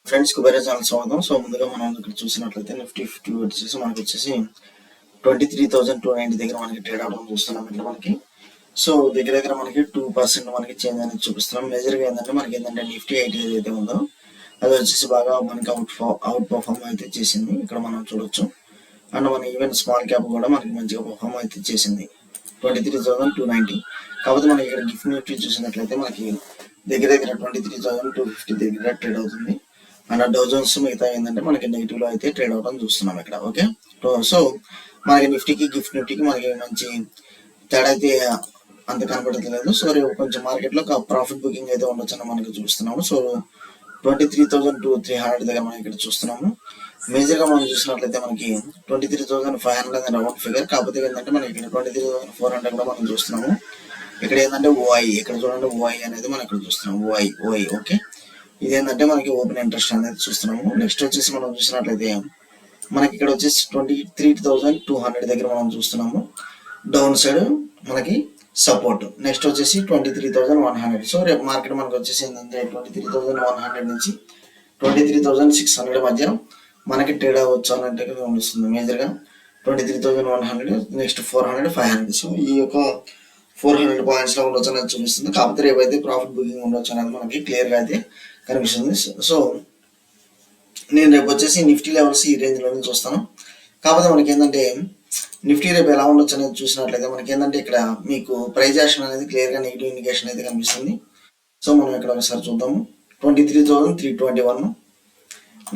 Friends కు వేరే channel స్వాగతం. సో ముందుగా మనం ఇక్కడ చూసినట్లయితే నిఫ్టీ 50 వచ్చేసి మనకి వచ్చేసి 23,290 దగ్గర మనకి ట్రేడ్ అవడం చూస్తున్నాం ఇక్కడ మనకి. సో దగ్గర దగ్గర మనకి 2% మనకి చేంజ్ అనేది చూపిస్తున్నాం. మేజర్గా ఏంటంటే మనకి ఏంటంటే నిఫ్టీ 80 ఏదైతే ఉందో అది వచ్చేసి బాగా మనకి అవుట్ పర్ఫార్మ్ అయితే చేసింది ఇక్కడ మనం చూడొచ్చు. అండ్ మన ఈవెన్ స్మాల్ క్యాప్ కూడా మనకి మంచిగా పర్ఫార్మ్ అయితే చేసింది 23,290. కాకపోతే మనకి ఇక్కడ గిఫ్ట్ నిఫ్టీ చూసినట్లయితే మనకి దగ్గర దగ్గర 23,250 దగ్గర ట్రేడ్ అవుతుంది. అండ్ డౌ జోన్స్ మిగతా ఏంటంటే మనకి నెగిటివ్ లో అయితే ట్రేడ్ అవడం చూస్తున్నాం ఇక్కడ. ఓకే, సో మనకి నిఫ్టీకి గిఫ్ట్ నిఫ్టీకి మనకి మంచి తేడా అయితే అంత కనపడట్లేదు. సో రేపు కొంచెం మార్కెట్ లో ప్రాఫిట్ బుకింగ్ అయితే ఉండొచ్చని మనకి చూస్తున్నాము. సో 23,300 దగ్గర మనం ఇక్కడ చూస్తున్నాము. మేజర్ గా మనం చూసినట్లయితే మనకి 23,500 రౌండ్ ఫిగర్. కాకపోతే ఏంటంటే మనకి ఇక్కడ 23,400 కూడా మనం చూస్తున్నాము. ఇక్కడ ఏంటంటే ఓఐ, ఇక్కడ చూడండి ఓఐ అనేది మనం ఇక్కడ చూస్తున్నాము. ఓఐ ఓకే, ఇదేంటంటే మనకి ఓపెన్ ఇంట్రెస్ట్ అనేది చూస్తున్నాము. నెక్స్ట్ వచ్చేసి మనం చూసినట్లయితే మనకి ఇక్కడ వచ్చేసి 23,200 దగ్గర మనం చూస్తున్నాము డౌన్ సైడ్ మనకి సపోర్ట్. నెక్స్ట్ వచ్చేసి 23,100. సో రేపు మార్కెట్ మనకి వచ్చేసి ఏంటంటే 23,100 నుంచి 23,600 మధ్య మనకి ట్రేడ్ అవ్వచ్చు అన్నట్టు కనిపిస్తుంది. మేజర్గా 23,100, నెక్స్ట్ 400, 500. సో ఈ యొక్క 400 పాయింట్స్ లో ఉండొచ్చు అనేది చూపిస్తుంది. కాకపోతే రేపైతే ప్రాఫిట్ బుకింగ్ ఉండొచ్చు అనేది మనకి క్లియర్ గా అయితే కనిపిస్తుంది. సో నేను రేపు వచ్చేసి నిఫ్టీ లెవెల్స్ ఈ రేంజ్ లో చూస్తాను. కాకపోతే మనకి ఏంటంటే నిఫ్టీ రేపు ఎలా ఉండొచ్చు అనేది చూసినట్లయితే మనకి ఏంటంటే ఇక్కడ మీకు ప్రైస్ యాక్షన్ అనేది క్లియర్ గా నెగిటివ్ ఇండికేషన్ అయితే కనిపిస్తుంది. సో మనం ఇక్కడ ఒకసారి చూద్దాము. 23,321.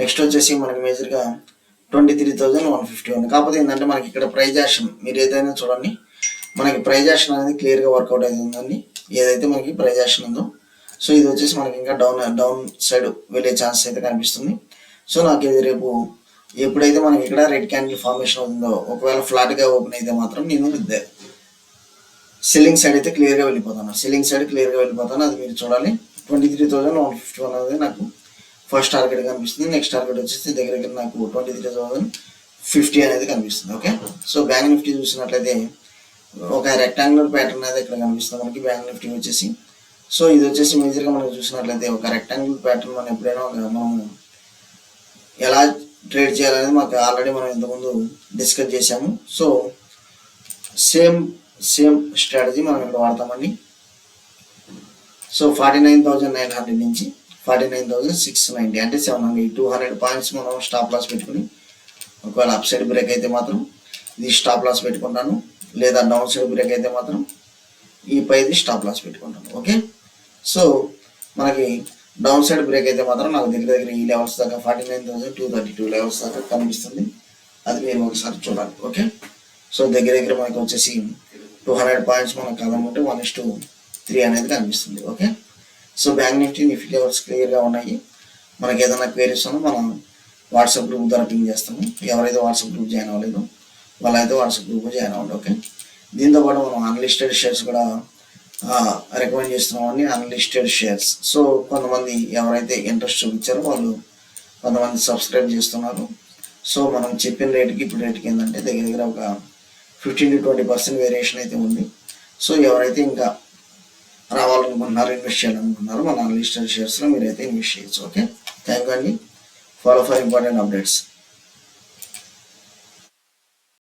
నెక్స్ట్ వచ్చేసి మనకి మేజర్ గా 23,151. కాకపోతే ఏంటంటే మనకి ఇక్కడ ప్రైస్ యాక్షన్ మీరు ఏదైనా చూడండి, మనకి ప్రైస్ యాక్షన్ అనేది క్లియర్ గా వర్కౌట్ అవుతుందండి. ఏదైతే మనకి ప్రైస్ యాక్షన్ ఉందో సో ఇది వచ్చేసి మనకి ఇంకా డౌన్ సైడ్ వెళ్ళే ఛాన్స్ అయితే కనిపిస్తుంది. సో నాకు ఇది రేపు ఎప్పుడైతే మనకి ఇక్కడ రెడ్ క్యాండిల్ ఫార్మేషన్ అవుతుందో, ఒకవేళ ఫ్లాట్ గా ఓపెన్ అయితే మాత్రం నేను సెల్లింగ్ సైడ్ అయితే క్లియర్ గా వెళ్ళిపోతాను. అది మీరు చూడాలి. 23,151 అనేది నాకు ఫస్ట్ టార్గెట్ కనిపిస్తుంది. నెక్స్ట్ టార్గెట్ వచ్చేసి దగ్గర దగ్గర నాకు 23,050 అనేది కనిపిస్తుంది. ఓకే, సో బ్యాంక్ నిఫ్టీ చూసినట్లయితే ఒక రెక్టాంగులర్ ప్యాటర్న్ అనేది ఇక్కడ కనిపిస్తుంది మనకి బ్యాంక్ నిఫ్టీ వచ్చేసి. సో ఇది వచ్చేసి మేజర్గా మనం చూసినట్లయితే ఒక రెక్టాంగిల్ ప్యాటర్న్ మనం ఎప్పుడైనా మనం ఎలా ట్రేడ్ చేయాలనేది మాకు ఆల్రెడీ మనం ఇంతకుముందు డిస్కస్ చేసాము. సో సేమ్ స్ట్రాటజీ మనం ఇక్కడ వాడతామండి. సో 49,900 నుంచి 49,690 అంటే 200 పాయింట్స్ మనం స్టాప్ లాస్ పెట్టుకుని ఒకవేళ అప్ సైడ్ బ్రేక్ అయితే మాత్రం ఇది స్టాప్ లాస్ పెట్టుకుంటాను, లేదా డౌన్ సైడ్ బ్రేక్ అయితే మాత్రం ఈ పైది స్టాప్ లాస్ పెట్టుకుంటాను. ఓకే, సో మనకి డౌన్ సైడ్ బ్రేక్ అయితే మాత్రం నాకు దగ్గర ఈ లెవెల్స్ దాకా 49,232 లెవెల్స్ దాకా కనిపిస్తుంది. అది మీరు ఒకసారి చూడాలి. ఓకే, సో దగ్గర మనకి వచ్చేసి 200 పాయింట్స్ మనం కాదనుకుంటే 1:3 అనేది కనిపిస్తుంది. Okay, so bank Nifty levels క్లియర్గా ఉన్నాయి. మనకి ఏదైనా క్వేరీస్ ఉన్నా మనం వాట్సాప్ గ్రూప్ ద్వారా పింగ్ చేస్తాము. ఎవరైతే వాట్సాప్ గ్రూప్ జాయిన్ అవ్వలేదు వాళ్ళైతే వాట్సాప్ గ్రూప్ జాయిన్ అవ్వండి. ఓకే, దీంతోపాటు మనం అన్లిస్టెడ్ షేర్స్ కూడా రికమెండ్ చేస్తున్నామని. అన్లిస్టెడ్ షేర్స్, సో కొంతమంది ఎవరైతే ఇంట్రెస్ట్ చూపించారో వాళ్ళు కొంతమంది సబ్స్క్రైబ్ చేస్తున్నారు. సో మనం చెప్పిన రేటుకి ఇప్పుడు రేటుకి ఏంటంటే దగ్గర ఒక 15 to 20% వేరియేషన్ అయితే ఉంది. సో ఎవరైతే ఇంకా రావాలనుకుంటున్నారో, ఇన్వెస్ట్ చేయాలనుకుంటున్నారో మన అన్లిస్టెడ్ షేర్స్లో మీరైతే ఇన్వెస్ట్ చేయొచ్చు. ఓకే, థ్యాంక్ యూ అండి. Follow for important updates.